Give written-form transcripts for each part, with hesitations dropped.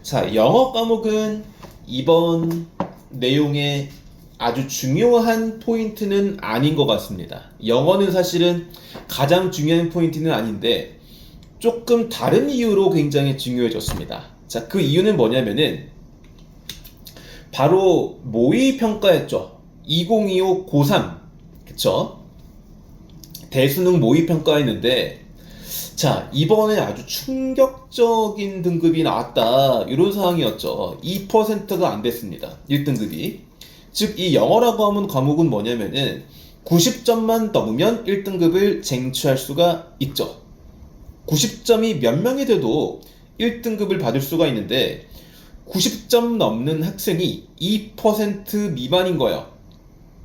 자, 영어 과목은 이번 내용의 아주 중요한 포인트는 아닌 것 같습니다. 영어는 사실은 가장 중요한 포인트는 아닌데 조금 다른 이유로 굉장히 중요해졌습니다. 자, 그 이유는 뭐냐면은 바로 모의평가였죠. 2025 고3 그쵸? 대수능 모의평가였는데 자, 이번에 아주 충격적인 등급이 나왔다 이런 상황이었죠. 2%가 안 됐습니다. 1등급이. 즉 이 영어라고 하는 과목은 뭐냐면은 90점만 넘으면 1등급을 쟁취할 수가 있죠. 90점이 몇 명이 돼도 1등급을 받을 수가 있는데 90점 넘는 학생이 2% 미만인 거예요.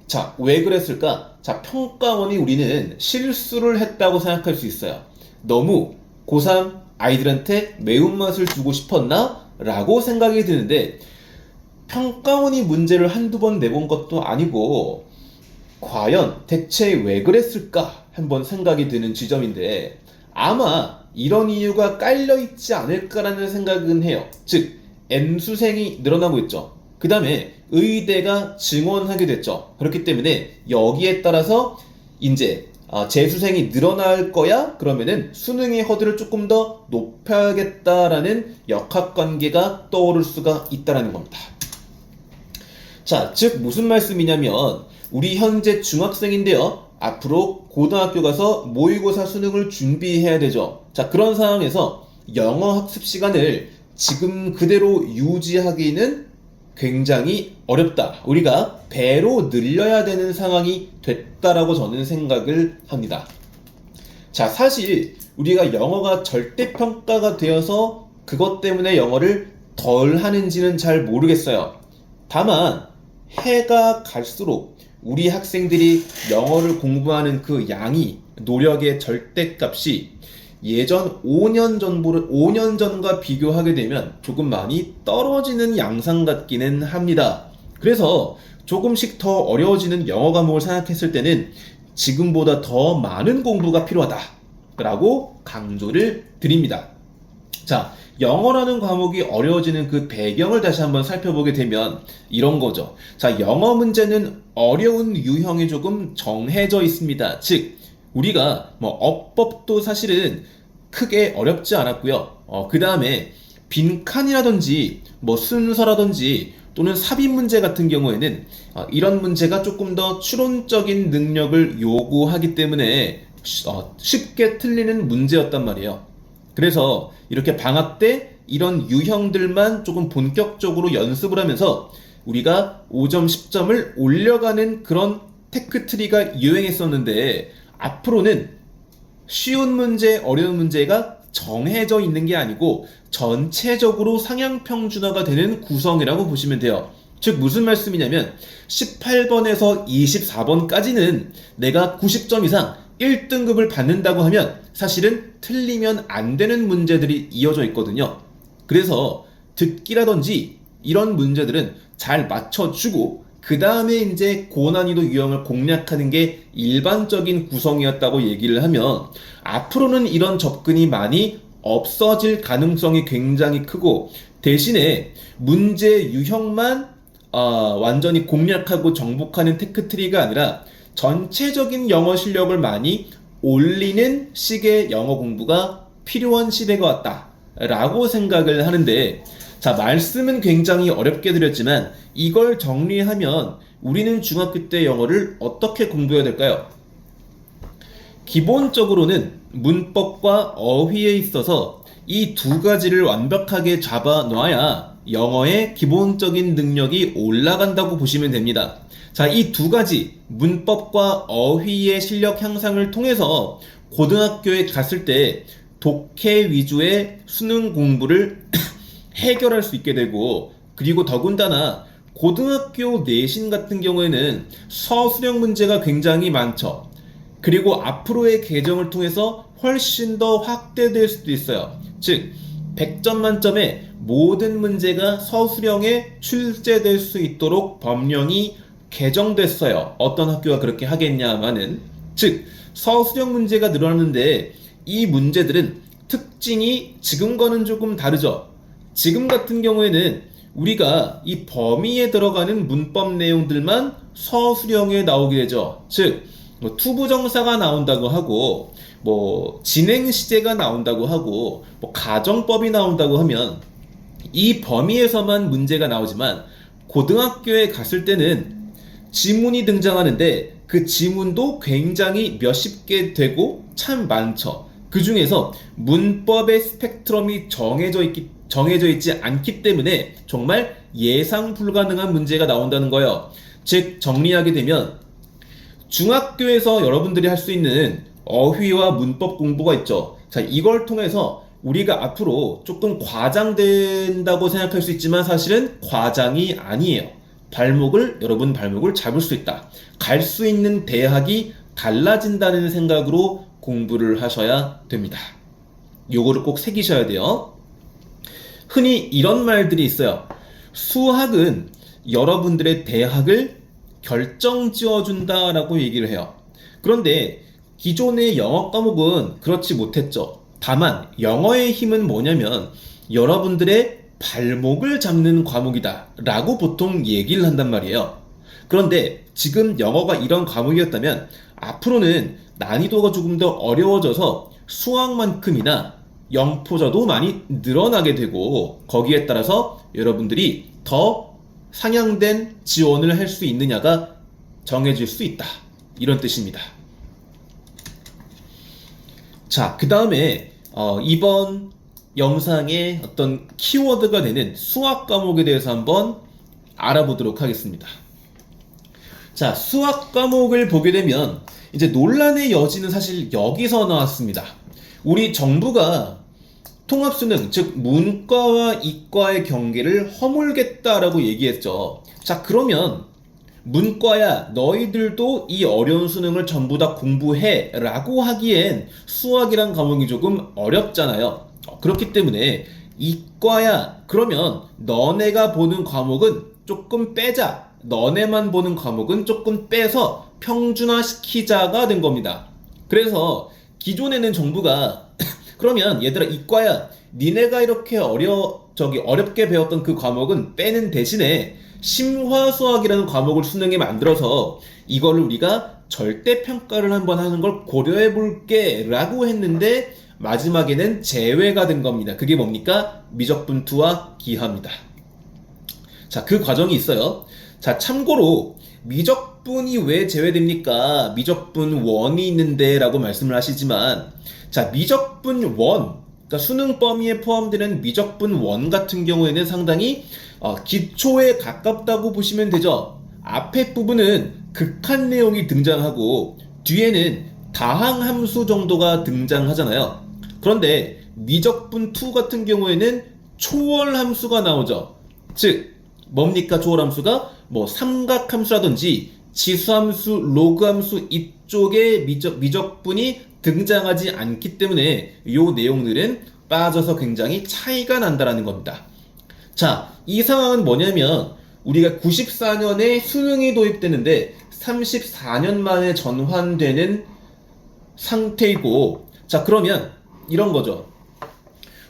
자, 왜 그랬을까? 자, 평가원이 우리는 실수를 했다고 생각할 수 있어요. 너무 고3 아이들한테 매운맛을 주고 싶었나? 라고 생각이 드는데 평가원이 문제를 한두 번 내본 것도 아니고 과연 대체 왜 그랬을까? 한번 생각이 드는 지점인데 아마 이런 이유가 깔려있지 않을까라는 생각은 해요. 즉 N수생이 늘어나고 있죠. 그 다음에 의대가 증원하게 됐죠. 그렇기 때문에 여기에 따라서 이제 재수생이 늘어날 거야? 그러면은 수능의 허들을 조금 더 높여야겠다라는 역학관계가 떠오를 수가 있다는 겁니다. 자, 즉 무슨 말씀이냐면 우리 현재 중학생인데요. 앞으로 고등학교 가서 모의고사 수능을 준비해야 되죠. 자, 그런 상황에서 영어 학습 시간을 지금 그대로 유지하기는 굉장히 어렵다. 우리가 배로 늘려야 되는 상황이 됐다라고 저는 생각을 합니다. 자, 사실 우리가 영어가 절대평가가 되어서 그것 때문에 영어를 덜 하는지는 잘 모르겠어요. 다만 해가 갈수록 우리 학생들이 영어를 공부하는 그 양이 노력의 절대값이 예전 5년 전과 비교하게 되면 조금 많이 떨어지는 양상 같기는 합니다. 그래서 조금씩 더 어려워지는 영어 과목을 생각했을 때는 지금보다 더 많은 공부가 필요하다 라고 강조를 드립니다. 자, 영어라는 과목이 어려워지는 그 배경을 다시 한번 살펴보게 되면 이런 거죠. 자, 영어 문제는 어려운 유형이 조금 정해져 있습니다. 즉 우리가 어법도 사실은 크게 어렵지 않았고요. 그 다음에 빈칸이라든지 순서라든지 또는 삽입 문제 같은 경우에는 이런 문제가 조금 더 추론적인 능력을 요구하기 때문에 쉽게 틀리는 문제였단 말이에요. 그래서 이렇게 방학 때 이런 유형들만 조금 본격적으로 연습을 하면서 우리가 5점, 10점을 올려가는 그런 테크트리가 유행했었는데 앞으로는 쉬운 문제, 어려운 문제가 정해져 있는 게 아니고 전체적으로 상향평준화가 되는 구성이라고 보시면 돼요. 즉 무슨 말씀이냐면 18번에서 24번까지는 내가 90점 이상 1등급을 받는다고 하면 사실은 틀리면 안 되는 문제들이 이어져 있거든요. 그래서 듣기라든지 이런 문제들은 잘 맞춰주고 그 다음에 이제 고난이도 유형을 공략하는 게 일반적인 구성이었다고 얘기를 하면 앞으로는 이런 접근이 많이 없어질 가능성이 굉장히 크고 대신에 문제 유형만 완전히 공략하고 정복하는 테크트리가 아니라 전체적인 영어 실력을 많이 올리는 식의 영어 공부가 필요한 시대가 왔다 라고 생각을 하는데 자, 말씀은 굉장히 어렵게 드렸지만 이걸 정리하면 우리는 중학교 때 영어를 어떻게 공부해야 될까요? 기본적으로는 문법과 어휘에 있어서 이 두 가지를 완벽하게 잡아 놔야 영어의 기본적인 능력이 올라간다고 보시면 됩니다. 자, 이 두 가지 문법과 어휘의 실력 향상을 통해서 고등학교에 갔을 때 독해 위주의 수능 공부를 해결할 수 있게 되고 그리고 더군다나 고등학교 내신 같은 경우에는 서술형 문제가 굉장히 많죠. 그리고 앞으로의 개정을 통해서 훨씬 더 확대될 수도 있어요. 즉 100점 만점에 모든 문제가 서술형에 출제될 수 있도록 법령이 개정됐어요. 어떤 학교가 그렇게 하겠냐마는 즉 서술형 문제가 늘어났는데 이 문제들은 특징이 지금과는 조금 다르죠. 지금 같은 경우에는 우리가 이 범위에 들어가는 문법 내용들만 서술형에 나오게 되죠. 즉, 뭐 투부정사가 나온다고 하고, 뭐 진행시제가 나온다고 하고, 뭐 가정법이 나온다고 하면 이 범위에서만 문제가 나오지만 고등학교에 갔을 때는 지문이 등장하는데 그 지문도 굉장히 몇십 개 되고 참 많죠. 그 중에서 문법의 스펙트럼이 정해져 있지 않기 때문에 정말 예상 불가능한 문제가 나온다는 거예요. 즉, 정리하게 되면 중학교에서 여러분들이 할 수 있는 어휘와 문법 공부가 있죠. 자, 이걸 통해서 우리가 앞으로 조금 과장된다고 생각할 수 있지만 사실은 과장이 아니에요. 여러분 발목을 잡을 수 있다. 갈 수 있는 대학이 달라진다는 생각으로 공부를 하셔야 됩니다. 요거를 꼭 새기셔야 돼요. 흔히 이런 말들이 있어요. 수학은 여러분들의 대학을 결정지어준다 라고 얘기를 해요. 그런데 기존의 영어 과목은 그렇지 못했죠. 다만 영어의 힘은 뭐냐면 여러분들의 발목을 잡는 과목이다 라고 보통 얘기를 한단 말이에요. 그런데 지금 영어가 이런 과목이었다면 앞으로는 난이도가 조금 더 어려워져서 수학만큼이나 영포자도 많이 늘어나게 되고 거기에 따라서 여러분들이 더 상향된 지원을 할 수 있느냐가 정해질 수 있다. 이런 뜻입니다. 자, 그 다음에 이번 영상의 어떤 키워드가 되는 수학 과목에 대해서 한번 알아보도록 하겠습니다. 자, 수학 과목을 보게 되면 이제 논란의 여지는 사실 여기서 나왔습니다. 우리 정부가 통합수능, 즉 문과와 이과의 경계를 허물겠다라고 얘기했죠. 자, 그러면 문과야 너희들도 이 어려운 수능을 전부 다 공부해 라고 하기엔 수학이란 과목이 조금 어렵잖아요. 그렇기 때문에 이과야 그러면 너네가 보는 과목은 조금 빼자, 너네만 보는 과목은 조금 빼서 평준화시키자가 된 겁니다. 그래서 기존에는 정부가 그러면 얘들아 이과야 니네가 이렇게 어렵게 배웠던 그 과목은 빼는 대신에 심화수학이라는 과목을 수능에 만들어서 이거를 우리가 절대평가를 한번 하는 걸 고려해 볼게 라고 했는데 마지막에는 제외가 된 겁니다. 그게 뭡니까? 미적분투와 기하입니다. 자, 그 과정이 있어요. 자, 참고로 미적분이 왜 제외됩니까? 미적분 1이 있는데 라고 말씀을 하시지만 자, 미적분 1, 그러니까 수능 범위에 포함되는 미적분 1 같은 경우에는 상당히 기초에 가깝다고 보시면 되죠. 앞에 부분은 극한 내용이 등장하고 뒤에는 다항함수 정도가 등장하잖아요. 그런데 미적분 2 같은 경우에는 초월함수가 나오죠. 즉 뭡니까 초월함수가? 뭐 삼각함수라든지 지수함수, 로그함수 이쪽에 미적분이 등장하지 않기 때문에 이 내용들은 빠져서 굉장히 차이가 난다라는 겁니다. 자, 이 상황은 뭐냐면 우리가 94년에 수능이 도입되는데 34년 만에 전환되는 상태이고 자, 그러면 이런 거죠.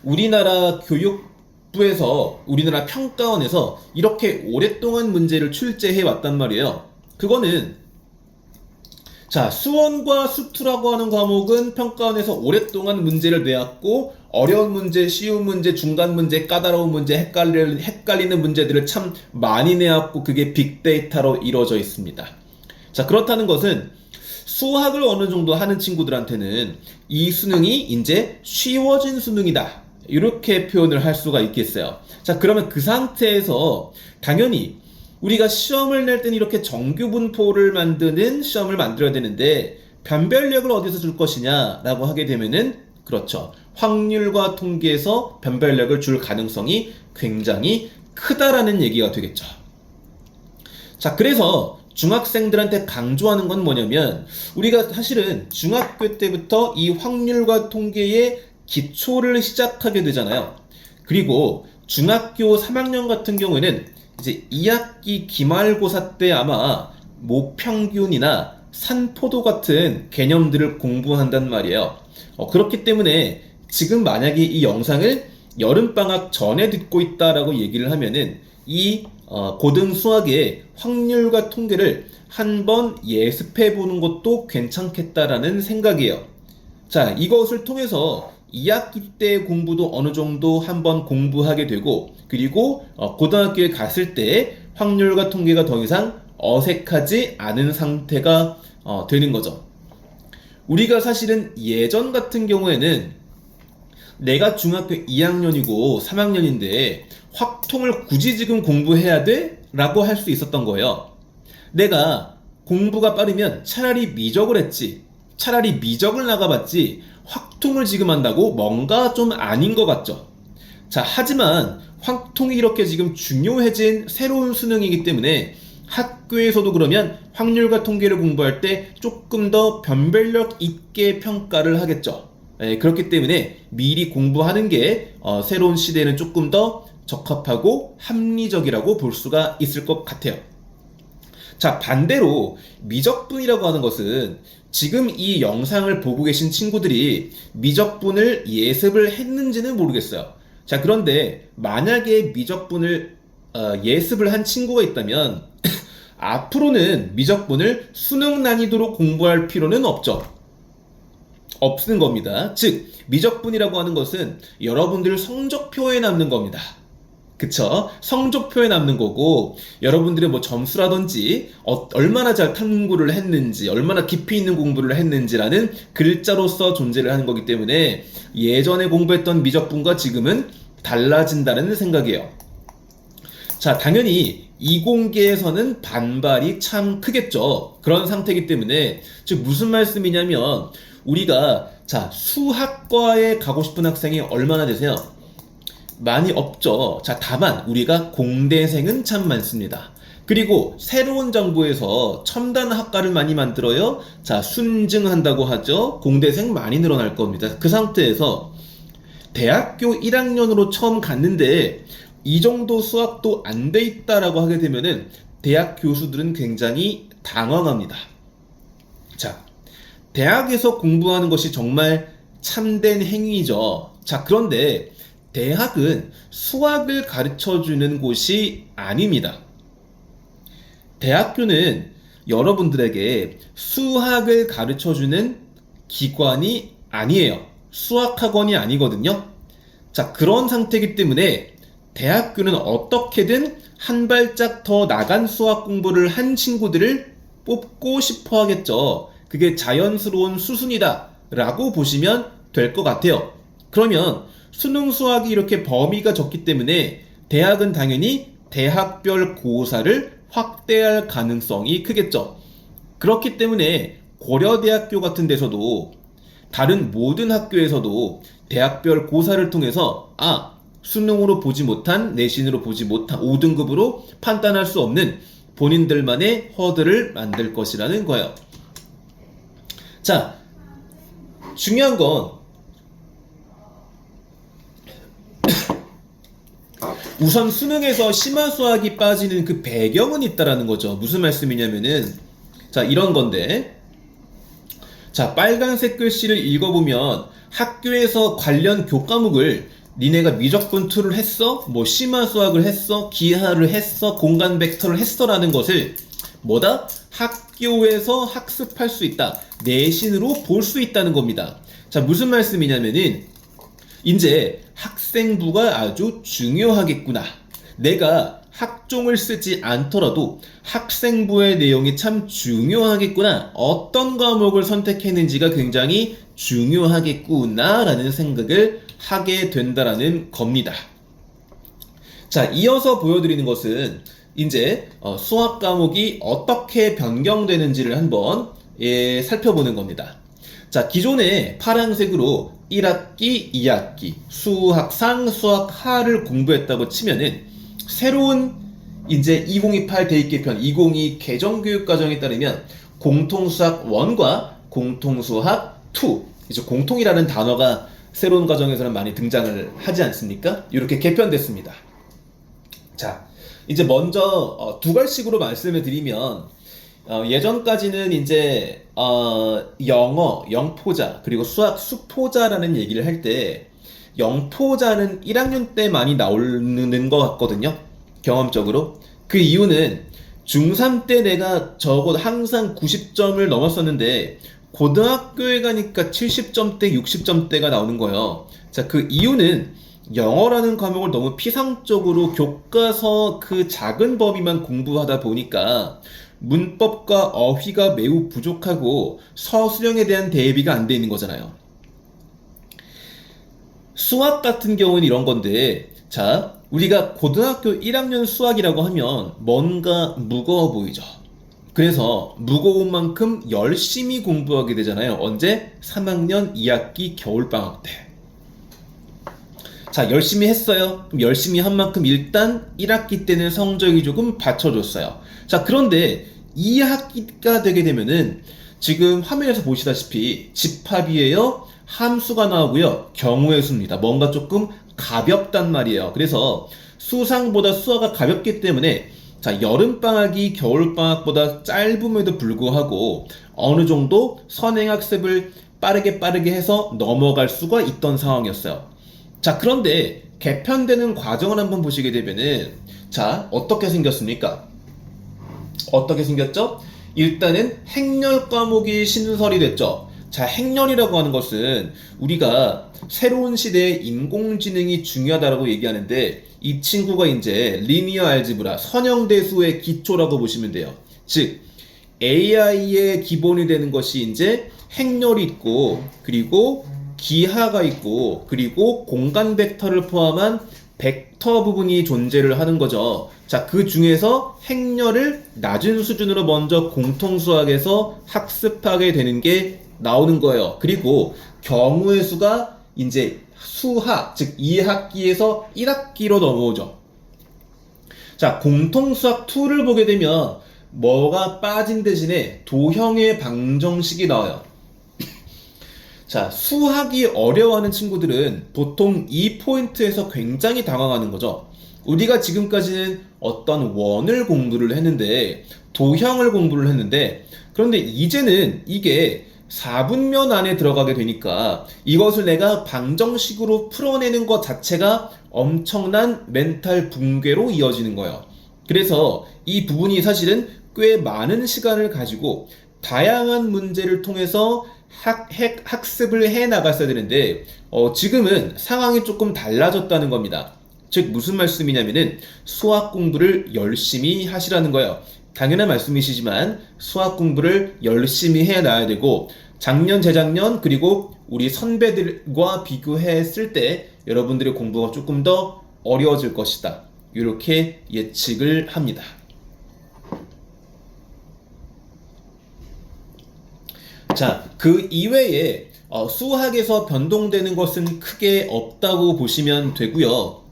우리나라 교육부에서 우리나라 평가원에서 이렇게 오랫동안 문제를 출제해 왔단 말이에요. 그거는 자, 수원과 수투라고 하는 과목은 평가원에서 오랫동안 문제를 내왔고 어려운 문제, 쉬운 문제, 중간 문제, 까다로운 문제, 헷갈리는 문제들을 참 많이 내왔고 그게 빅데이터로 이루어져 있습니다. 자, 그렇다는 것은 수학을 어느 정도 하는 친구들한테는 이 수능이 이제 쉬워진 수능이다 이렇게 표현을 할 수가 있겠어요. 자, 그러면 그 상태에서 당연히 우리가 시험을 낼 때는 이렇게 정규분포를 만드는 시험을 만들어야 되는데 변별력을 어디서 줄 것이냐 라고 하게 되면은 그렇죠, 확률과 통계에서 변별력을 줄 가능성이 굉장히 크다라는 얘기가 되겠죠. 자, 그래서 중학생들한테 강조하는 건 뭐냐면 우리가 사실은 중학교 때부터 이 확률과 통계의 기초를 시작하게 되잖아요. 그리고 중학교 3학년 같은 경우에는 이제 2학기 기말고사 때 아마 모평균이나 산포도 같은 개념들을 공부한단 말이에요. 그렇기 때문에 지금 만약에 이 영상을 여름방학 전에 듣고 있다라고 얘기를 하면은 이 고등 수학의 확률과 통계를 한번 예습해 보는 것도 괜찮겠다라는 생각이에요. 자, 이것을 통해서 2학기 때 공부도 어느 정도 한번 공부하게 되고, 그리고 고등학교에 갔을 때 확률과 통계가 더 이상 어색하지 않은 상태가 되는 거죠. 우리가 사실은 예전 같은 경우에는 내가 중학교 2학년이고 3학년인데 확통을 굳이 지금 공부해야 돼? 라고 할 수 있었던 거예요. 내가 공부가 빠르면 차라리 미적을 했지, 차라리 미적을 나가봤지, 확통을 지금 한다고 뭔가 좀 아닌 것 같죠. 자, 하지만 확통이 이렇게 지금 중요해진 새로운 수능이기 때문에 학교에서도 그러면 확률과 통계를 공부할 때 조금 더 변별력 있게 평가를 하겠죠. 그렇기 때문에 미리 공부하는 게 새로운 시대에는 조금 더 적합하고 합리적이라고 볼 수가 있을 것 같아요. 자, 반대로 미적분이라고 하는 것은 지금 이 영상을 보고 계신 친구들이 미적분을 예습을 했는지는 모르겠어요. 자, 그런데 만약에 미적분을 예습을 한 친구가 있다면 앞으로는 미적분을 수능 난이도로 공부할 필요는 없는 겁니다. 즉, 미적분이라고 하는 것은 여러분들 성적표에 남는 겁니다. 그쵸? 성적표에 남는 거고, 여러분들의 뭐 점수라든지 얼마나 잘 탐구를 했는지, 얼마나 깊이 있는 공부를 했는지라는 글자로서 존재를 하는 거기 때문에 예전에 공부했던 미적분과 지금은 달라진다는 생각이에요. 자, 당연히 이공계에서는 반발이 참 크겠죠. 그런 상태이기 때문에, 즉 무슨 말씀이냐면, 우리가 자, 수학과에 가고 싶은 학생이 얼마나 되세요? 많이 없죠. 자, 다만 우리가 공대생은 참 많습니다. 그리고 새로운 정부에서 첨단 학과를 많이 만들어요. 자, 순증한다고 하죠. 공대생 많이 늘어날 겁니다. 그 상태에서 대학교 1학년으로 처음 갔는데 이 정도 수학도 안 돼 있다라고 하게 되면은 대학 교수들은 굉장히 당황합니다. 자, 대학에서 공부하는 것이 정말 참된 행위죠. 자, 그런데 대학은 수학을 가르쳐주는 곳이 아닙니다. 대학교는 여러분들에게 수학을 가르쳐주는 기관이 아니에요. 수학학원이 아니거든요. 자, 그런 상태이기 때문에 대학교는 어떻게든 한 발짝 더 나간 수학 공부를 한 친구들을 뽑고 싶어 하겠죠. 그게 자연스러운 수순이다 라고 보시면 될 것 같아요. 그러면 수능 수학이 이렇게 범위가 적기 때문에 대학은 당연히 대학별 고사를 확대할 가능성이 크겠죠. 그렇기 때문에 고려대학교 같은 데서도 다른 모든 학교에서도 대학별 고사를 통해서 수능으로 보지 못한, 내신으로 보지 못한 5등급으로 판단할 수 없는 본인들만의 허들을 만들 것이라는 거예요. 자, 중요한 건 우선 수능에서 심화 수학이 빠지는 그 배경은 있다라는 거죠. 무슨 말씀이냐면은, 자, 이런 건데, 자, 빨간색 글씨를 읽어보면 학교에서 관련 교과목을 니네가 미적분 2를 했어? 뭐 심화 수학을 했어? 기하를 했어? 공간 벡터를 했어라는 것을 뭐다? 학교에서 학습할 수 있다. 내신으로 볼 수 있다는 겁니다. 자, 무슨 말씀이냐면은 이제 학생부가 아주 중요하겠구나. 내가 학종을 쓰지 않더라도 학생부의 내용이 참 중요하겠구나. 어떤 과목을 선택했는지가 굉장히 중요하겠구나 라는 생각을 하게 된다라는 겁니다. 자, 이어서 보여드리는 것은 이제 수학 과목이 어떻게 변경되는지를 한번 살펴보는 겁니다. 자, 기존에 파란색으로 1학기, 2학기, 수학상, 수학하를 공부했다고 치면은 새로운 이제 2028 대입개편 2022 개정교육과정에 따르면 공통수학 1과 공통수학 2, 이제 공통이라는 단어가 새로운 과정에서는 많이 등장을 하지 않습니까? 이렇게 개편됐습니다. 자, 이제 먼저 두 갈식으로 말씀을 드리면 예전까지는 이제 영어 영포자 그리고 수학 수포자라는 얘기를 할 때 영포자는 1학년 때 많이 나오는 것 같거든요. 경험적으로. 그 이유는 중3 때 내가 적어도 항상 90점을 넘었었는데 고등학교에 가니까 70점대, 60점대가 나오는 거예요. 자, 그 이유는 영어라는 과목을 너무 피상적으로 교과서 그 작은 범위만 공부하다 보니까 문법과 어휘가 매우 부족하고 서술형에 대한 대비가 안 돼 있는 거잖아요. 수학 같은 경우는 이런 건데, 자, 우리가 고등학교 1학년 수학이라고 하면 뭔가 무거워 보이죠. 그래서 무거운 만큼 열심히 공부하게 되잖아요. 언제? 3학년 2학기 겨울방학 때. 자, 열심히 했어요. 그럼 열심히 한 만큼 일단 1학기 때는 성적이 조금 받쳐줬어요. 자, 그런데 2학기가 되게 되면은 지금 화면에서 보시다시피 집합이에요. 함수가 나오고요. 경우의 수입니다. 뭔가 조금 가볍단 말이에요. 그래서 수상보다 수화가 가볍기 때문에 자, 여름방학이 겨울방학보다 짧음에도 불구하고 어느 정도 선행학습을 빠르게 해서 넘어갈 수가 있던 상황이었어요. 자, 그런데 개편되는 과정을 한번 보시게 되면은 자, 어떻게 생겼습니까? 어떻게 생겼죠? 일단은 행렬 과목이 신설이 됐죠. 자, 행렬이라고 하는 것은 우리가 새로운 시대에 인공지능이 중요하다고 얘기하는데 이 친구가 이제 리니어 알지브라, 선형대수의 기초라고 보시면 돼요. 즉, AI의 기본이 되는 것이 이제 행렬이 있고, 그리고 기하가 있고, 그리고 공간 벡터를 포함한 벡터 부분이 존재를 하는 거죠. 자, 그 중에서 행렬을 낮은 수준으로 먼저 공통수학에서 학습하게 되는 게 나오는 거예요. 그리고 경우의 수가 이제 수하, 즉 2학기에서 1학기로 넘어오죠. 자, 공통수학 2를 보게 되면 뭐가 빠진 대신에 도형의 방정식이 나와요. 자, 수학이 어려워하는 친구들은 보통 이 포인트에서 굉장히 당황하는 거죠. 우리가 지금까지는 어떤 원을 공부를 했는데, 도형을 공부를 했는데, 그런데 이제는 이게 4분면 안에 들어가게 되니까 이것을 내가 방정식으로 풀어내는 것 자체가 엄청난 멘탈 붕괴로 이어지는 거예요. 그래서 이 부분이 사실은 꽤 많은 시간을 가지고 다양한 문제를 통해서 학습을 해 나갔어야 되는데 지금은 상황이 조금 달라졌다는 겁니다. 즉 무슨 말씀이냐면은 수학 공부를 열심히 하시라는 거예요. 당연한 말씀이시지만 수학 공부를 열심히 해 놔야 되고 작년, 재작년 그리고 우리 선배들과 비교했을 때 여러분들의 공부가 조금 더 어려워질 것이다. 이렇게 예측을 합니다. 자, 그 이외에 수학에서 변동되는 것은 크게 없다고 보시면 되고요.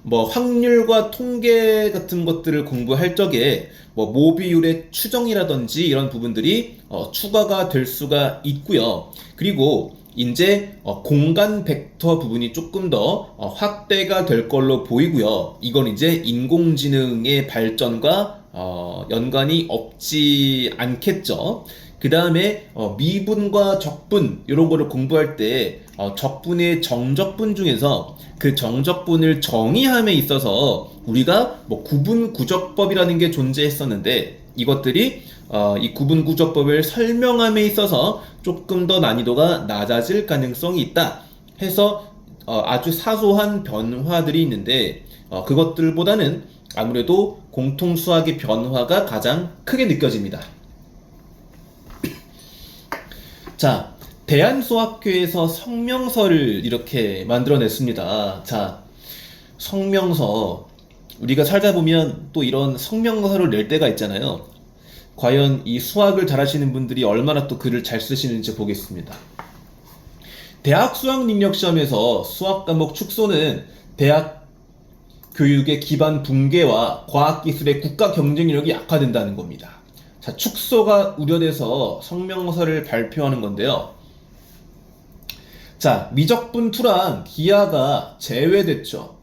뭐 확률과 통계 같은 것들을 공부할 적에 뭐 모비율의 추정이라든지 이런 부분들이 추가가 될 수가 있고요. 그리고 이제 공간 벡터 부분이 조금 더 확대가 될 걸로 보이고요. 이건 이제 인공지능의 발전과 연관이 없지 않겠죠. 그 다음에 미분과 적분 이런 거를 공부할 때 적분의 정적분 중에서 그 정적분을 정의함에 있어서 우리가 뭐 구분구적법이라는 게 존재했었는데 이것들이 이 구분구적법을 설명함에 있어서 조금 더 난이도가 낮아질 가능성이 있다 해서 아주 사소한 변화들이 있는데 그것들보다는 아무래도 공통수학의 변화가 가장 크게 느껴집니다. 자, 대한수학회에서 성명서를 이렇게 만들어냈습니다. 자, 성명서. 우리가 살다 보면 또 이런 성명서를 낼 때가 있잖아요. 과연 이 수학을 잘하시는 분들이 얼마나 또 글을 잘 쓰시는지 보겠습니다. 대학 수학능력시험에서 수학 과목 축소는 대학 교육의 기반 붕괴와 과학기술의 국가 경쟁력이 약화된다는 겁니다. 자, 축소가 우려돼서 성명서를 발표하는 건데요. 자, 미적분 투랑 기하가 제외됐죠.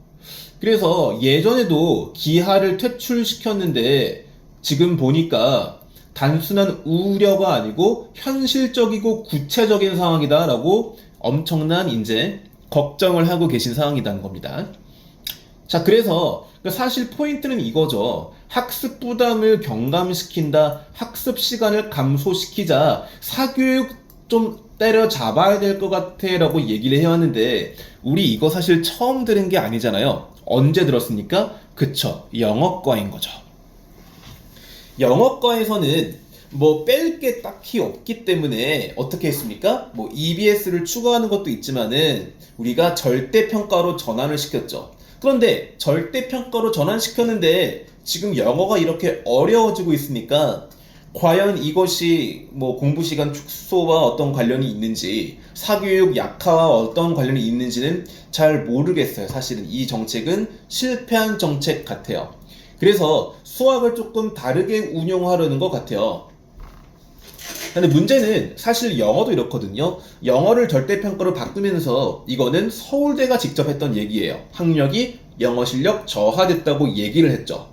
그래서 예전에도 기하를 퇴출시켰는데 지금 보니까 단순한 우려가 아니고 현실적이고 구체적인 상황이다라고 엄청난 이제 걱정을 하고 계신 상황이라는 겁니다. 자, 그래서 사실 포인트는 이거죠. 학습 부담을 경감시킨다, 학습 시간을 감소시키자, 사교육 좀 때려잡아야 될 것 같아 라고 얘기를 해왔는데, 우리 이거 사실 처음 들은 게 아니잖아요. 언제 들었습니까? 그쵸, 영어과인 거죠. 영어과에서는 뭐 뺄 게 딱히 없기 때문에 어떻게 했습니까? 뭐 EBS를 추가하는 것도 있지만은 우리가 절대평가로 전환을 시켰죠. 그런데 절대평가로 전환시켰는데 지금 영어가 이렇게 어려워지고 있으니까 과연 이것이 뭐 공부 시간 축소와 어떤 관련이 있는지, 사교육 약화와 어떤 관련이 있는지는 잘 모르겠어요. 사실은 이 정책은 실패한 정책 같아요. 그래서 수학을 조금 다르게 운용하려는 것 같아요. 근데 문제는 사실 영어도 이렇거든요. 영어를 절대평가로 바꾸면서 이거는 서울대가 직접 했던 얘기예요. 학력이 영어 실력 저하됐다고 얘기를 했죠.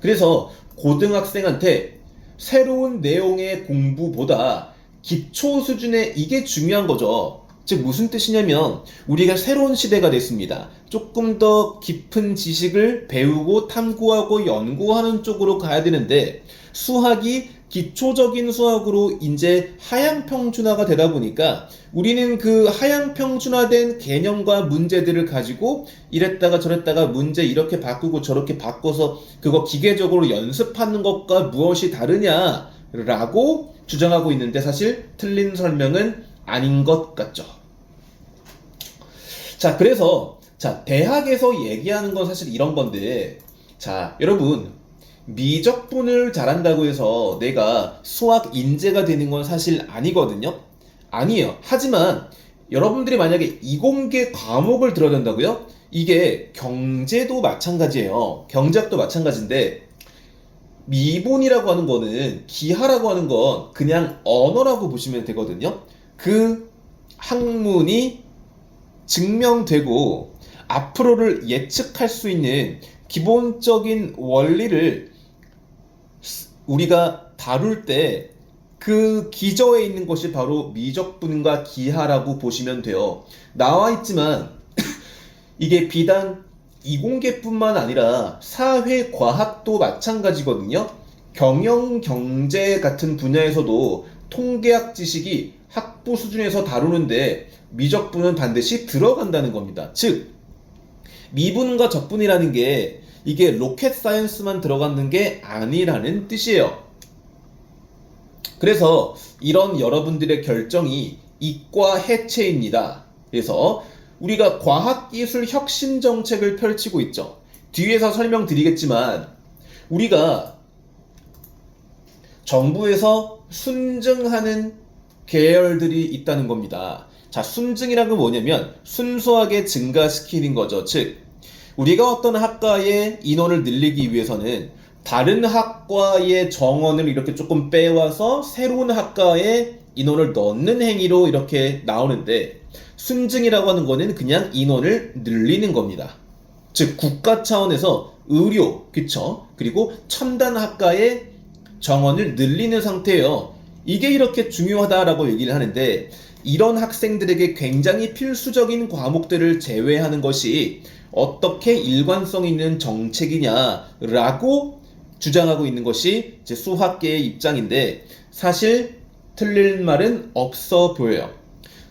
그래서 고등학생한테 새로운 내용의 공부보다 기초 수준의 이게 중요한 거죠. 즉 무슨 뜻이냐면 우리가 새로운 시대가 됐습니다. 조금 더 깊은 지식을 배우고 탐구하고 연구하는 쪽으로 가야 되는데 수학이 기초적인 수학으로 이제 하향평준화가 되다 보니까 우리는 그 하향평준화된 개념과 문제들을 가지고 이랬다가 저랬다가 문제 이렇게 바꾸고 저렇게 바꿔서 그거 기계적으로 연습하는 것과 무엇이 다르냐라고 주장하고 있는데 사실 틀린 설명은 아닌 것 같죠. 자, 그래서 대학에서 얘기하는 건 사실 이런 건데, 자, 여러분 미적분을 잘한다고 해서 내가 수학 인재가 되는 건 사실 아니거든요. 아니에요. 하지만 여러분들이 만약에 이공계 과목을 들어야 된다고요? 이게 경제도 마찬가지예요. 경제학도 마찬가지인데 미분이라고 하는 거는, 기하라고 하는 건 그냥 언어라고 보시면 되거든요. 그 학문이 증명되고 앞으로를 예측할 수 있는 기본적인 원리를 우리가 다룰 때 그 기저에 있는 것이 바로 미적분과 기하라고 보시면 돼요. 나와 있지만 이게 비단 이공계뿐만 아니라 사회과학도 마찬가지거든요. 경영, 경제 같은 분야에서도 통계학 지식이 학부 수준에서 다루는데 미적분은 반드시 들어간다는 겁니다. 즉 미분과 적분이라는 게 이게 로켓 사이언스만 들어가는 게 아니라는 뜻이에요. 그래서 이런 여러분들의 결정이 이과 해체입니다. 그래서 우리가 과학기술 혁신 정책을 펼치고 있죠. 뒤에서 설명드리겠지만 우리가 정부에서 순증하는 계열들이 있다는 겁니다. 자, 순증이란 건 뭐냐면 순수하게 증가시키는 거죠. 즉 우리가 어떤 학과의 인원을 늘리기 위해서는 다른 학과의 정원을 이렇게 조금 빼와서 새로운 학과에 인원을 넣는 행위로 이렇게 나오는데, 순증이라고 하는 거는 그냥 인원을 늘리는 겁니다. 즉 국가 차원에서 의료, 그쵸? 그리고 첨단 학과의 정원을 늘리는 상태예요. 이게 이렇게 중요하다라고 얘기를 하는데, 이런 학생들에게 굉장히 필수적인 과목들을 제외하는 것이 어떻게 일관성 있는 정책이냐라고 주장하고 있는 것이 이제 수학계의 입장인데 사실 틀릴 말은 없어 보여요.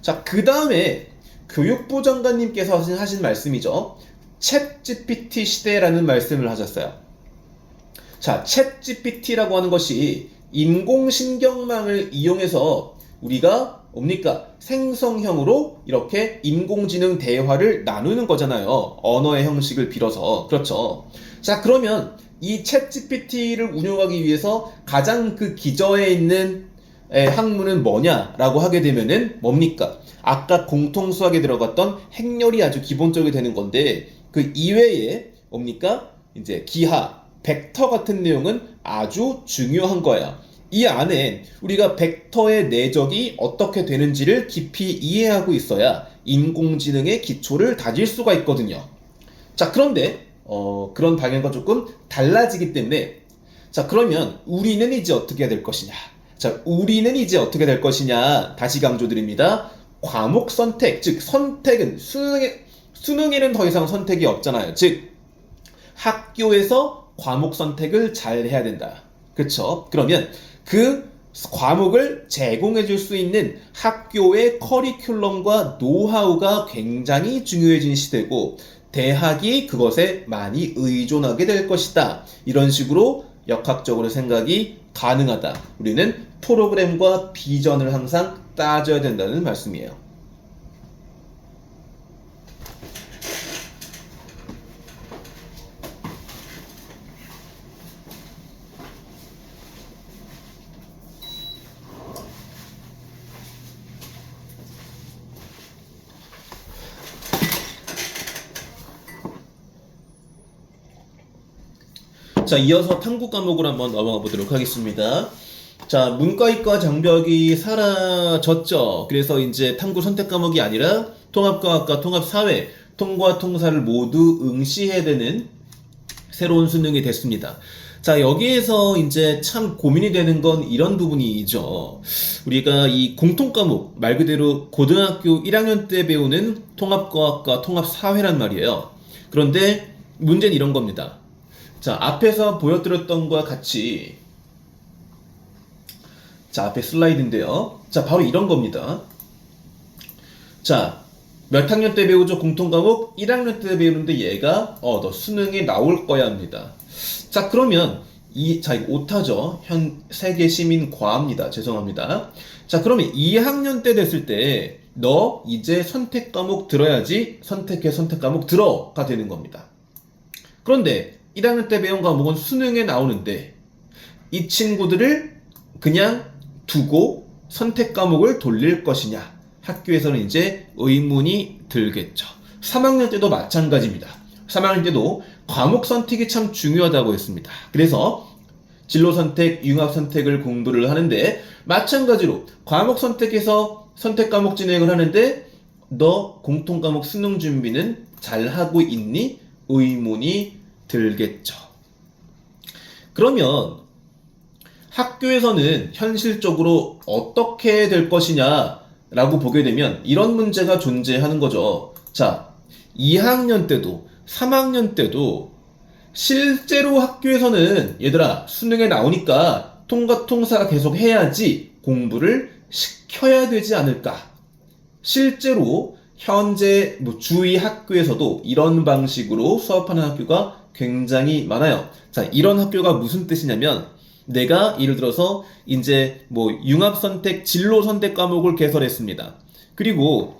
자, 그 다음에 교육부 장관님께서 하신 말씀이죠. 챗 GPT 시대라는 말씀을 하셨어요. 자, 챗 GPT라고 하는 것이 인공신경망을 이용해서 우리가 뭡니까? 생성형으로 이렇게 인공지능 대화를 나누는 거잖아요. 언어의 형식을 빌어서. 그렇죠. 자, 그러면 이 챗 GPT를 운용하기 위해서 가장 그 기저에 있는 학문은 뭐냐라고 하게 되면은 뭡니까? 아까 공통수학에 들어갔던 행렬이 아주 기본적이 되는 건데 그 이외에 뭡니까? 이제 기하, 벡터 같은 내용은 아주 중요한 거야. 이 안에 우리가 벡터의 내적이 어떻게 되는지를 깊이 이해하고 있어야 인공지능의 기초를 다질 수가 있거든요. 자, 그런데 그런 방향과 조금 달라지기 때문에 자, 그러면 우리는 이제 어떻게 될 것이냐? 자, 우리는 이제 어떻게 될 것이냐? 다시 강조드립니다. 과목 선택, 즉 선택은 수능에는 더 이상 선택이 없잖아요. 즉 학교에서 과목 선택을 잘 해야 된다. 그쵸? 그러면 그 과목을 제공해 줄 수 있는 학교의 커리큘럼과 노하우가 굉장히 중요해진 시대고 대학이 그것에 많이 의존하게 될 것이다. 이런 식으로 역학적으로 생각이 가능하다. 우리는 프로그램과 비전을 항상 따져야 된다는 말씀이에요. 자, 이어서 탐구 과목으로 한번 넘어가 보도록 하겠습니다. 자, 문과이과 장벽이 사라졌죠. 그래서 이제 탐구 선택 과목이 아니라 통합과학과 통합사회, 통과 통사를 모두 응시해야 되는 새로운 수능이 됐습니다. 자, 여기에서 이제 참 고민이 되는 건 이런 부분이죠. 우리가 이 공통과목, 말 그대로 고등학교 1학년 때 배우는 통합과학과 통합사회란 말이에요. 그런데 문제는 이런 겁니다. 자, 앞에서 보여드렸던 것과 같이, 자, 앞에 슬라이드인데요. 자, 바로 이런 겁니다. 자, 몇 학년 때 배우죠? 공통과목 1학년 때 배우는데 얘가 너 수능에 나올 거야 합니다. 자, 그러면 이거 오타죠. 현 세계 시민 과입니다. 죄송합니다. 자, 그러면 2학년 때 됐을 때 너 이제 선택 과목 들어야지 선택해 선택 과목 들어가 되는 겁니다. 그런데 1학년 때 배운 과목은 수능에 나오는데 이 친구들을 그냥 두고 선택 과목을 돌릴 것이냐, 학교에서는 이제 의문이 들겠죠. 3학년 때도 마찬가지입니다. 3학년 때도 과목 선택이 참 중요하다고 했습니다. 그래서 진로 선택, 융합 선택을 공부를 하는데 마찬가지로 과목 선택에서 선택 과목 진행을 하는데 너 공통 과목 수능 준비는 잘 하고 있니? 의문이 들겠죠. 그러면 학교에서는 현실적으로 어떻게 될 것이냐 라고 보게 되면 이런 문제가 존재하는 거죠. 자, 2학년 때도 3학년 때도 실제로 학교에서는 얘들아 수능에 나오니까 통과 통사 계속 해야지 공부를 시켜야 되지 않을까. 실제로 현재 주위 학교에서도 이런 방식으로 수업하는 학교가 굉장히 많아요. 자, 이런 학교가 무슨 뜻이냐면 내가 예를 들어서 이제 융합 선택, 진로 선택 과목을 개설했습니다. 그리고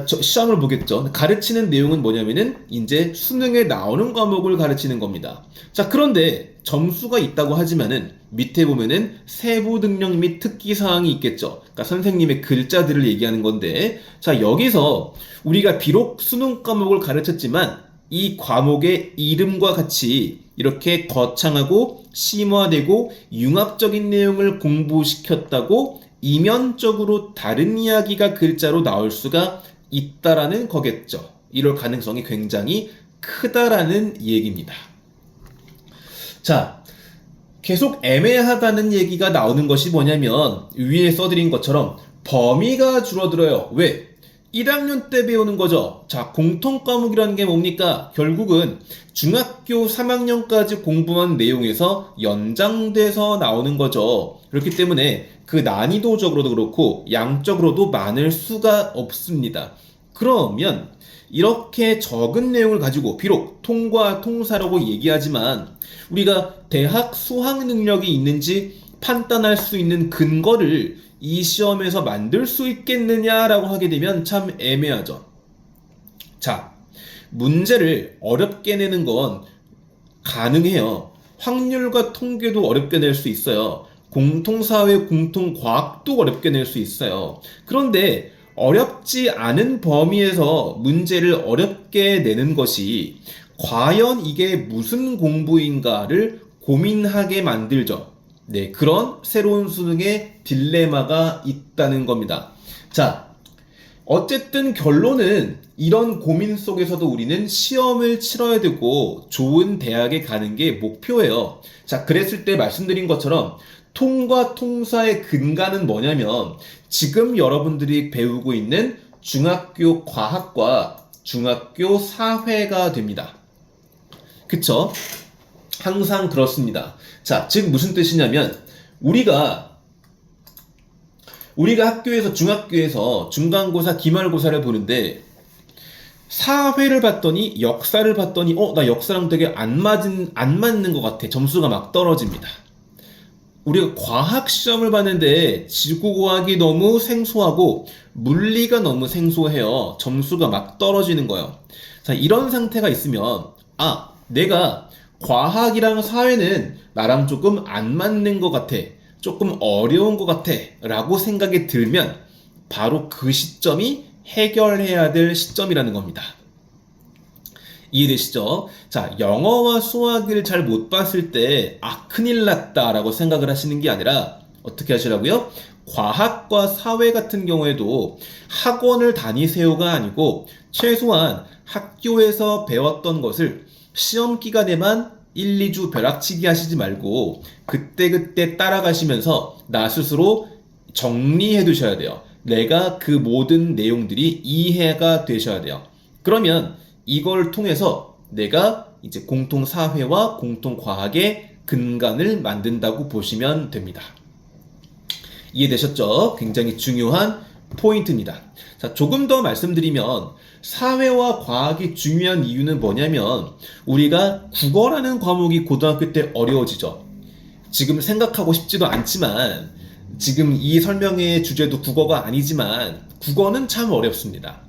시험을 보겠죠. 가르치는 내용은 뭐냐면은 이제 수능에 나오는 과목을 가르치는 겁니다. 자, 그런데 점수가 있다고 하지만은 밑에 보면은 세부 능력 및 특기 사항이 있겠죠. 그러니까 선생님의 글자들을 얘기하는 건데, 자, 여기서 우리가 비록 수능 과목을 가르쳤지만 이 과목의 이름과 같이 이렇게 거창하고 심화되고 융합적인 내용을 공부시켰다고 이면적으로 다른 이야기가 글자로 나올 수가 있다라는 거겠죠. 이럴 가능성이 굉장히 크다라는 얘기입니다. 자, 계속 애매하다는 얘기가 나오는 것이 뭐냐면 위에 써드린 것처럼 범위가 줄어들어요. 왜? 1학년 때 배우는 거죠. 자, 공통과목이라는 게 뭡니까? 결국은 중학교 3학년까지 공부한 내용에서 연장돼서 나오는 거죠. 그렇기 때문에 그 난이도적으로도 그렇고 양적으로도 많을 수가 없습니다. 그러면 이렇게 적은 내용을 가지고 비록 통과, 통사라고 얘기하지만 우리가 대학 수학 능력이 있는지 판단할 수 있는 근거를 이 시험에서 만들 수 있겠느냐라고 하게 되면 참 애매하죠. 자, 문제를 어렵게 내는 건 가능해요. 확률과 통계도 어렵게 낼 수 있어요. 공통사회, 공통과학도 어렵게 낼 수 있어요. 그런데 어렵지 않은 범위에서 문제를 어렵게 내는 것이 과연 이게 무슨 공부인가를 고민하게 만들죠. 네, 그런 새로운 수능의 딜레마가 있다는 겁니다. 자, 어쨌든 결론은 이런 고민 속에서도 우리는 시험을 치러야 되고 좋은 대학에 가는 게 목표예요. 자, 그랬을 때 말씀드린 것처럼 통과 통사의 근간은 뭐냐면 지금 여러분들이 배우고 있는 중학교 과학과 중학교 사회가 됩니다. 그쵸? 항상 그렇습니다. 자, 즉 무슨 뜻이냐면 우리가 학교에서 중학교에서 중간고사, 기말고사를 보는데 사회를 봤더니 역사를 봤더니 나 역사랑 되게 안 맞는 것 같아. 점수가 막 떨어집니다. 우리가 과학 시험을 봤는데 지구과학이 너무 생소하고 물리가 너무 생소해요. 점수가 막 떨어지는 거예요. 자, 이런 상태가 있으면 내가 과학이랑 사회는 나랑 조금 안 맞는 것 같아. 조금 어려운 것 같아. 라고 생각이 들면 바로 그 시점이 해결해야 될 시점이라는 겁니다. 이해되시죠? 자, 영어와 수학을 잘 못 봤을 때 큰일 났다 라고 생각을 하시는 게 아니라 어떻게 하시라고요? 과학과 사회 같은 경우에도 학원을 다니세요가 아니고 최소한 학교에서 배웠던 것을 시험 기간에만 1, 2주 벼락치기 하시지 말고 그때그때 따라가시면서 나 스스로 정리해 두셔야 돼요. 내가 그 모든 내용들이 이해가 되셔야 돼요. 그러면 이걸 통해서 내가 이제 공통사회와 공통과학의 근간을 만든다고 보시면 됩니다. 이해되셨죠? 굉장히 중요한 포인트입니다. 자, 조금 더 말씀드리면 사회와 과학이 중요한 이유는 뭐냐면 우리가 국어라는 과목이 고등학교 때 어려워지죠. 지금 생각하고 싶지도 않지만 지금 이 설명의 주제도 국어가 아니지만 국어는 참 어렵습니다.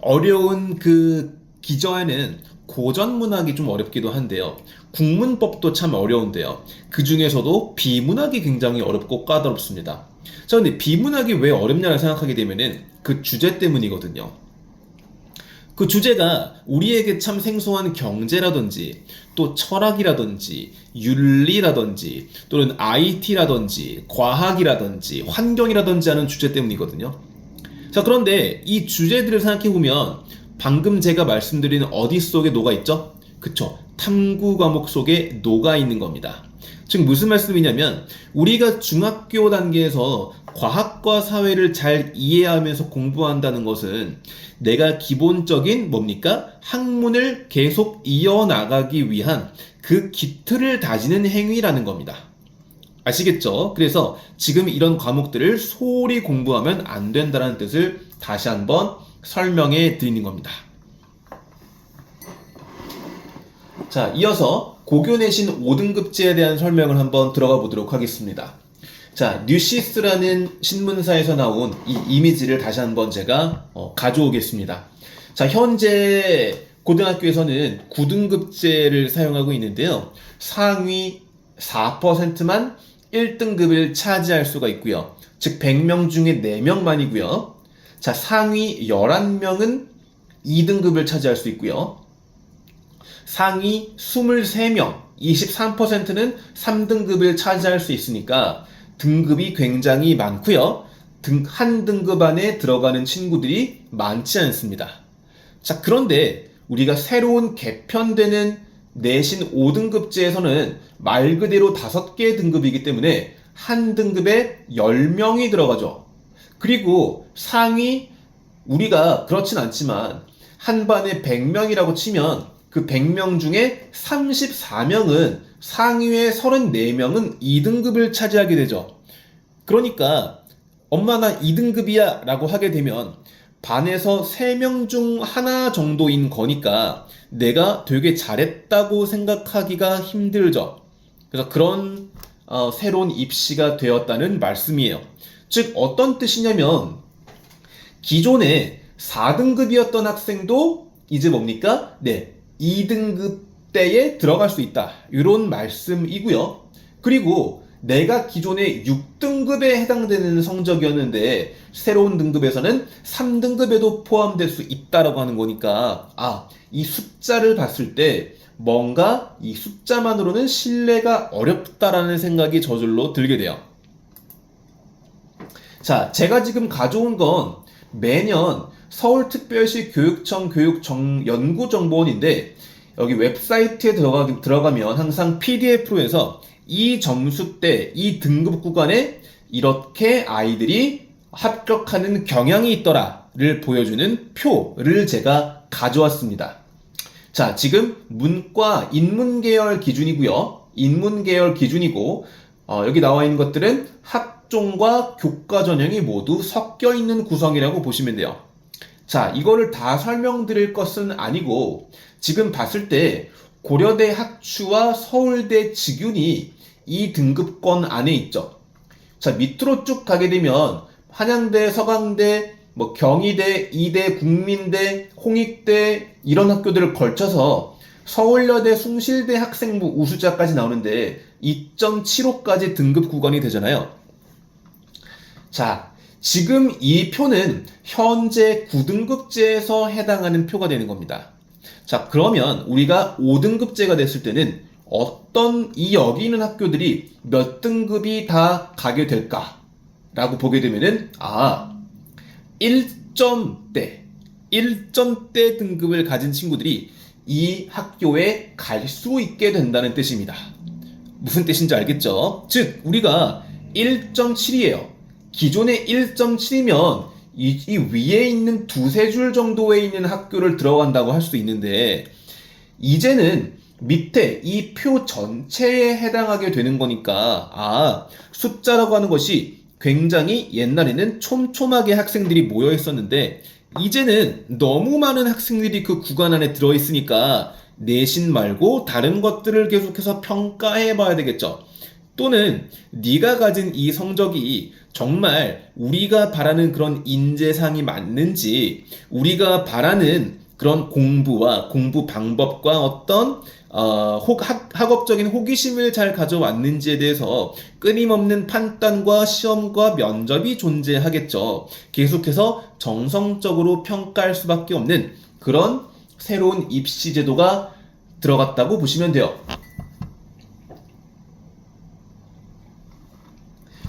어려운 그 기저에는 고전문학이 좀 어렵기도 한데요. 국문법도 참 어려운데요. 그 중에서도 비문학이 굉장히 어렵고 까다롭습니다. 자, 근데 비문학이 왜 어렵냐고 생각하게 되면은 그 주제 때문이거든요. 그 주제가 우리에게 참 생소한 경제라든지 또 철학이라든지 윤리라든지 또는 IT라든지 과학이라든지 환경이라든지 하는 주제 때문이거든요. 자, 그런데 이 주제들을 생각해보면 방금 제가 말씀드린 어디 속에 녹아있죠? 그쵸. 탐구 과목 속에 녹아있는 겁니다. 즉 무슨 말씀이냐면 우리가 중학교 단계에서 과학과 사회를 잘 이해하면서 공부한다는 것은 내가 기본적인 뭡니까? 학문을 계속 이어나가기 위한 그 기틀을 다지는 행위라는 겁니다. 아시겠죠? 그래서 지금 이런 과목들을 소홀히 공부하면 안 된다는 뜻을 다시 한번 설명해 드리는 겁니다. 자, 이어서 고교 내신 5등급제에 대한 설명을 한번 들어가 보도록 하겠습니다. 자, 뉴시스라는 신문사에서 나온 이 이미지를 다시 한번 제가 가져오겠습니다. 자, 현재 고등학교에서는 9등급제를 사용하고 있는데요. 상위 4%만 1등급을 차지할 수가 있고요. 즉 100명 중에 4명만이고요. 자, 상위 11명은 2등급을 차지할 수 있고요. 상위 23명, 23%는 3등급을 차지할 수 있으니까 등급이 굉장히 많고요. 한 등급 안에 들어가는 친구들이 많지 않습니다. 자, 그런데 우리가 새로운 개편되는 내신 5등급제에서는 말 그대로 5개의 등급이기 때문에 한 등급에 10명이 들어가죠. 그리고 상위, 우리가 그렇진 않지만 한 반에 100명이라고 치면 그 100명 중에 34명은 상위의 34명은 2등급을 차지하게 되죠. 그러니까 엄마 나 2등급이야 라고 하게 되면 반에서 3명 중 하나 정도인 거니까 내가 되게 잘했다고 생각하기가 힘들죠. 그래서 그런 새로운 입시가 되었다는 말씀이에요. 즉 어떤 뜻이냐면 기존에 4등급이었던 학생도 이제 뭡니까? 2등급대에 들어갈 수 있다. 이런 말씀이고요. 그리고 내가 기존에 6등급에 해당되는 성적이었는데 새로운 등급에서는 3등급에도 포함될 수 있다라고 하는 거니까 이 숫자를 봤을 때 뭔가 이 숫자만으로는 신뢰가 어렵다라는 생각이 저절로 들게 돼요. 자, 제가 지금 가져온 건 매년 서울특별시 교육청 연구정보원인데 여기 웹사이트에 들어가면 항상 PDF로 해서 이 점수대, 이 등급 구간에 이렇게 아이들이 합격하는 경향이 있더라를 보여주는 표를 제가 가져왔습니다. 자, 지금 문과 인문계열 기준이고요. 인문계열 기준이고 여기 나와 있는 것들은 학종과 교과 전형이 모두 섞여 있는 구성이라고 보시면 돼요. 자, 이거를 다 설명드릴 것은 아니고 지금 봤을 때 고려대 학추와 서울대 직윤이 이 등급권 안에 있죠. 자, 밑으로 쭉 가게 되면 한양대, 서강대, 경희대, 이대, 국민대, 홍익대 이런 학교들을 걸쳐서 서울여대, 숭실대 학생부 우수자까지 나오는데 2.75까지 등급 구간이 되잖아요. 자, 지금 이 표는 현재 9등급제에서 해당하는 표가 되는 겁니다. 자, 그러면 우리가 5등급제가 됐을 때는 어떤 여기 있는 학교들이 몇 등급이 다 가게 될까? 라고 보게 되면은 1점대 등급을 가진 친구들이 이 학교에 갈 수 있게 된다는 뜻입니다. 무슨 뜻인지 알겠죠? 즉 우리가 1.7이에요. 기존에 1.7이면 이 위에 있는 두세 줄 정도에 있는 학교를 들어간다고 할 수 있는데 이제는 밑에 이 표 전체에 해당하게 되는 거니까 숫자라고 하는 것이 굉장히 옛날에는 촘촘하게 학생들이 모여 있었는데 이제는 너무 많은 학생들이 그 구간 안에 들어있으니까 내신 말고 다른 것들을 계속해서 평가해 봐야 되겠죠. 또는 네가 가진 이 성적이 정말 우리가 바라는 그런 인재상이 맞는지 우리가 바라는 그런 공부와 공부 방법과 어떤 학업적인 호기심을 잘 가져왔는지에 대해서 끊임없는 판단과 시험과 면접이 존재하겠죠. 계속해서 정성적으로 평가할 수밖에 없는 그런 새로운 입시 제도가 들어갔다고 보시면 돼요.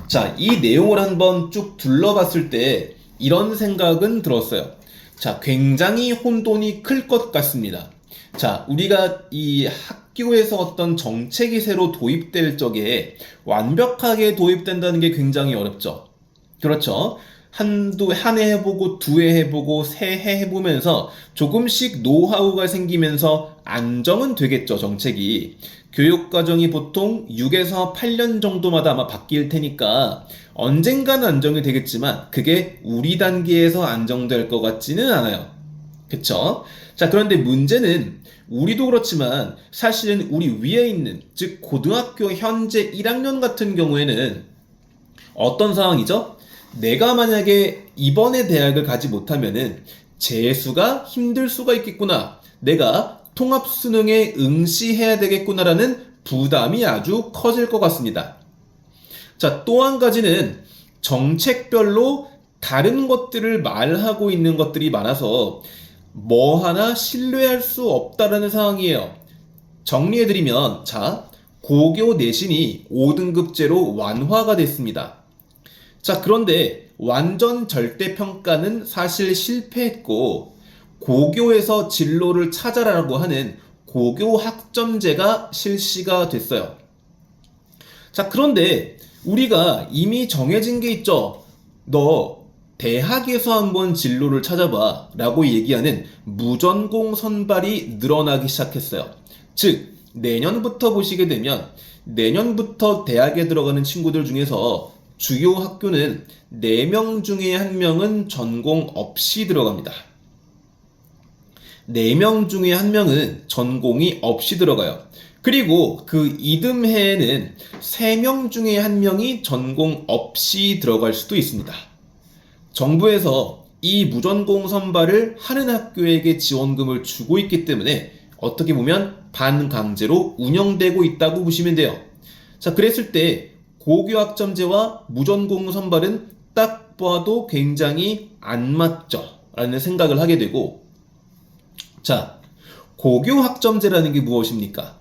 자, 이 내용을 한번 쭉 둘러봤을 때 이런 생각은 들었어요. 자, 굉장히 혼돈이 클 것 같습니다. 자, 우리가 이 학교에서 어떤 정책이 새로 도입될 적에 완벽하게 도입된다는 게 굉장히 어렵죠. 그렇죠? 한 해 해보고 두 해 해보고 세 해 해보면서 조금씩 노하우가 생기면서 안정은 되겠죠, 정책이. 교육과정이 보통 6에서 8년 정도마다 아마 바뀔 테니까 언젠가는 안정이 되겠지만 그게 우리 단계에서 안정될 것 같지는 않아요. 그쵸? 자, 그런데 문제는 우리도 그렇지만 사실은 우리 위에 있는 즉 고등학교 현재 1학년 같은 경우에는 어떤 상황이죠? 내가 만약에 이번에 대학을 가지 못하면은 재수가 힘들 수가 있겠구나. 내가 통합수능에 응시해야 되겠구나라는 부담이 아주 커질 것 같습니다. 자, 또 한 가지는 정책별로 다른 것들을 말하고 있는 것들이 많아서 뭐 하나 신뢰할 수 없다라는 상황이에요. 정리해드리면, 자, 고교 내신이 5등급제로 완화가 됐습니다. 자, 그런데 완전 절대평가는 사실 실패했고 고교에서 진로를 찾아라라고 하는 고교 학점제가 실시가 됐어요. 자, 그런데 우리가 이미 정해진 게 있죠. 너 대학에서 한번 진로를 찾아봐 라고 얘기하는 무전공 선발이 늘어나기 시작했어요. 즉 내년부터 보시게 되면 내년부터 대학에 들어가는 친구들 중에서 주요 학교는 4명 중에 1명은 전공 없이 들어갑니다. 4명 중에 1명은 전공이 없이 들어가요. 그리고 그 이듬해에는 3명 중에 1명이 전공 없이 들어갈 수도 있습니다. 정부에서 이 무전공 선발을 하는 학교에게 지원금을 주고 있기 때문에 어떻게 보면 반강제로 운영되고 있다고 보시면 돼요. 자, 그랬을 때 고교 학점제와 무전공 선발은 딱 봐도 굉장히 안 맞죠 라는 생각을 하게 되고, 자, 고교 학점제라는 게 무엇입니까?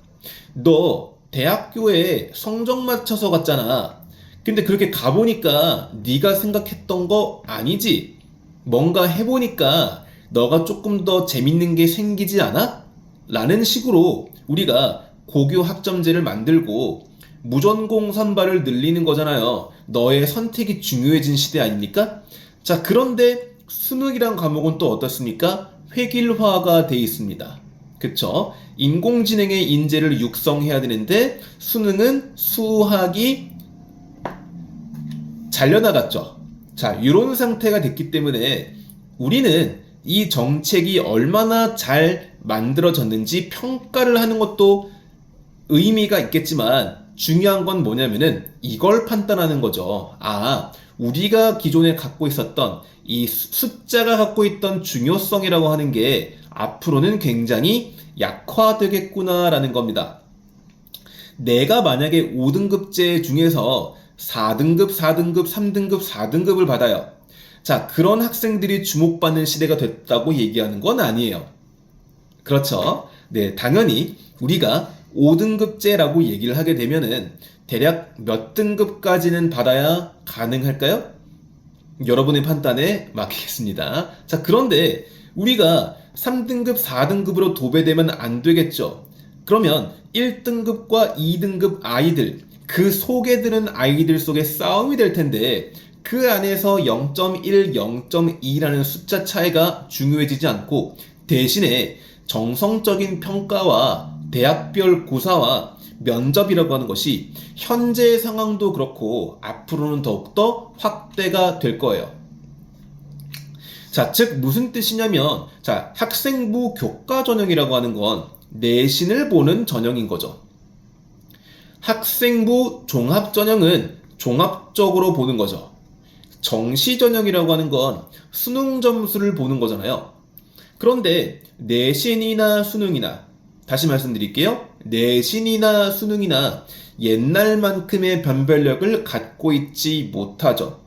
너 대학교에 성적 맞춰서 갔잖아. 근데 그렇게 가보니까 네가 생각했던 거 아니지? 뭔가 해보니까 너가 조금 더 재밌는 게 생기지 않아? 라는 식으로 우리가 고교 학점제를 만들고 무전공 선발을 늘리는 거잖아요. 너의 선택이 중요해진 시대 아닙니까? 자, 그런데 수능이란 과목은 또 어떻습니까? 획일화가 돼 있습니다. 그쵸? 인공지능의 인재를 육성해야 되는데 수능은 수학이 잘려나갔죠. 자, 이런 상태가 됐기 때문에 우리는 이 정책이 얼마나 잘 만들어졌는지 평가를 하는 것도 의미가 있겠지만 중요한 건 뭐냐면은 이걸 판단하는 거죠. 아, 우리가 기존에 갖고 있었던 이 숫자가 갖고 있던 중요성이라고 하는 게 앞으로는 굉장히 약화되겠구나라는 겁니다. 내가 만약에 5등급제 중에서 4등급, 4등급, 3등급, 4등급을 받아요. 자, 그런 학생들이 주목받는 시대가 됐다고 얘기하는 건 아니에요. 그렇죠? 네, 당연히 우리가 5등급제라고 얘기를 하게 되면은 대략 몇 등급까지는 받아야 가능할까요? 여러분의 판단에 맡기겠습니다. 자, 그런데 우리가 3등급, 4등급으로 도배되면 안 되겠죠. 그러면 1등급과 2등급 아이들, 그 속에 드는 아이들 속에 싸움이 될 텐데 그 안에서 0.1, 0.2라는 숫자 차이가 중요해지지 않고 대신에 정성적인 평가와 대학별 고사와 면접이라고 하는 것이 현재 상황도 그렇고 앞으로는 더욱더 확대가 될 거예요. 자, 즉 무슨 뜻이냐면 자, 학생부 교과 전형이라고 하는 건 내신을 보는 전형인 거죠. 학생부 종합 전형은 종합적으로 보는 거죠. 정시 전형이라고 하는 건 수능 점수를 보는 거잖아요. 그런데 내신이나 수능이나 다시 말씀드릴게요. 내신이나 수능이나 옛날만큼의 변별력을 갖고 있지 못하죠.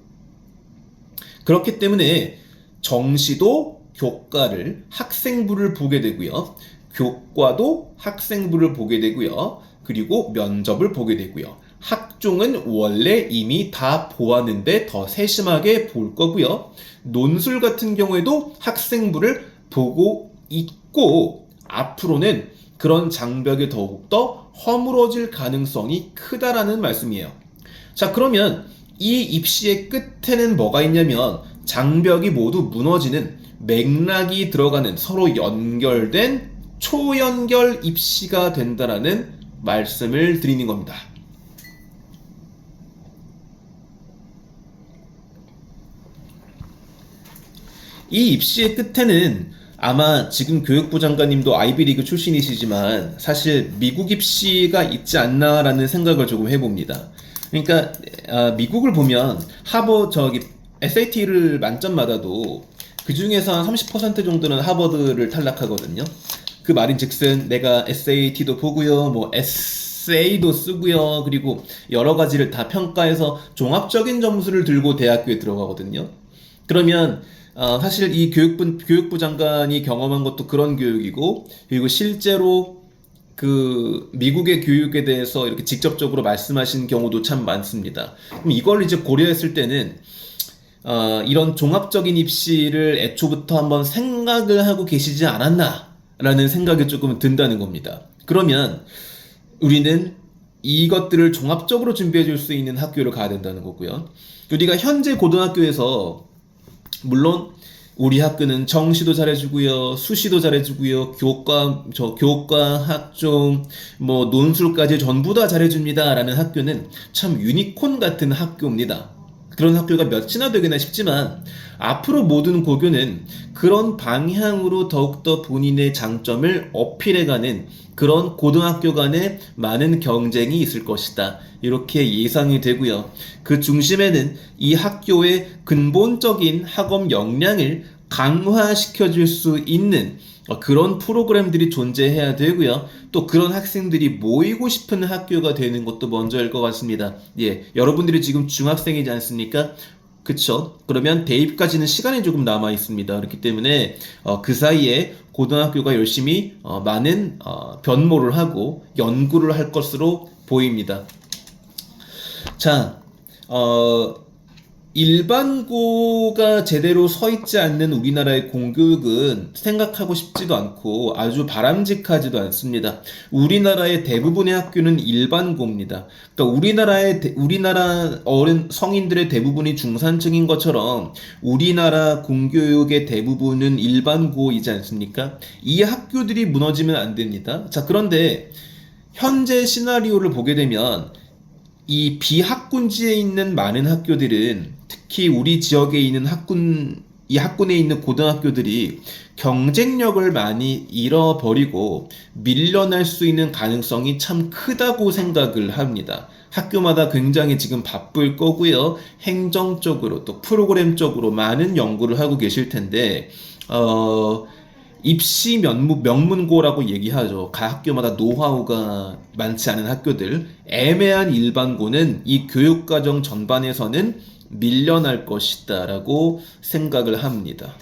그렇기 때문에 정시도 교과를 학생부를 보게 되고요. 교과도 학생부를 보게 되고요. 그리고 면접을 보게 되고요. 학종은 원래 이미 다 보았는데 더 세심하게 볼 거고요. 논술 같은 경우에도 학생부를 보고 있고 앞으로는 그런 장벽이 더욱더 허물어질 가능성이 크다라는 말씀이에요. 자, 그러면 이 입시의 끝에는 뭐가 있냐면 장벽이 모두 무너지는 맥락이 들어가는 서로 연결된 초연결 입시가 된다라는 말씀을 드리는 겁니다. 이 입시의 끝에는 아마 지금 교육부 장관님도 아이비리그 출신이시지만 사실 미국 입시가 있지 않나라는 생각을 조금 해봅니다. 그러니까 미국을 보면 SAT를 만점 받아도 그 중에서 한 30% 정도는 하버드를 탈락하거든요. 그 말인즉슨 내가 SAT도 보고요, 뭐 에세이도 쓰고요, 그리고 여러 가지를 다 평가해서 종합적인 점수를 들고 대학교에 들어가거든요. 그러면 사실 이 교육부 장관이 경험한 것도 그런 교육이고, 그리고 실제로 그 미국의 교육에 대해서 이렇게 직접적으로 말씀하신 경우도 참 많습니다. 그럼 이걸 이제 고려했을 때는 이런 종합적인 입시를 애초부터 한번 생각을 하고 계시지 않았나라는 생각이 조금 든다는 겁니다. 그러면 우리는 이것들을 종합적으로 준비해 줄 수 있는 학교를 가야 된다는 거고요. 우리가 현재 고등학교에서 물론 우리 학교는 정시도 잘해주고요, 수시도 잘해주고요, 교과, 학종, 뭐 논술까지 전부 다 잘해줍니다라는 학교는 참 유니콘 같은 학교입니다. 그런 학교가 몇이나 되겠나 싶지만 앞으로 모든 고교는 그런 방향으로 더욱더 본인의 장점을 어필해가는 그런 고등학교 간의 많은 경쟁이 있을 것이다. 이렇게 예상이 되고요. 그 중심에는 이 학교의 근본적인 학업 역량을 강화시켜줄 수 있는 그런 프로그램들이 존재해야 되고요. 또 그런 학생들이 모이고 싶은 학교가 되는 것도 먼저일 것 같습니다. 예, 여러분들이 지금 중학생이지 않습니까? 그쵸? 그러면 대입까지는 시간이 조금 남아 있습니다. 그렇기 때문에 그 사이에 고등학교가 열심히 많은 변모를 하고 연구를 할 것으로 보입니다. 자, 일반고가 제대로 서 있지 않는 우리나라의 공교육은 생각하고 싶지도 않고 아주 바람직하지도 않습니다. 우리나라의 대부분의 학교는 일반고입니다. 그러니까 우리나라 어른 성인들의 대부분이 중산층인 것처럼 우리나라 공교육의 대부분은 일반고이지 않습니까? 이 학교들이 무너지면 안 됩니다. 자, 그런데 현재 시나리오를 보게 되면 이 비학군지에 있는 많은 학교들은 특히 우리 지역에 있는 이 학군에 있는 고등학교들이 경쟁력을 많이 잃어버리고 밀려날 수 있는 가능성이 참 크다고 생각을 합니다. 학교마다 굉장히 지금 바쁠 거고요. 행정적으로 또 프로그램적으로 많은 연구를 하고 계실 텐데, 입시 명문고라고 얘기하죠. 각 학교마다 노하우가 많지 않은 학교들, 애매한 일반고는 이 교육과정 전반에서는 밀려날 것이다라고 생각을 합니다.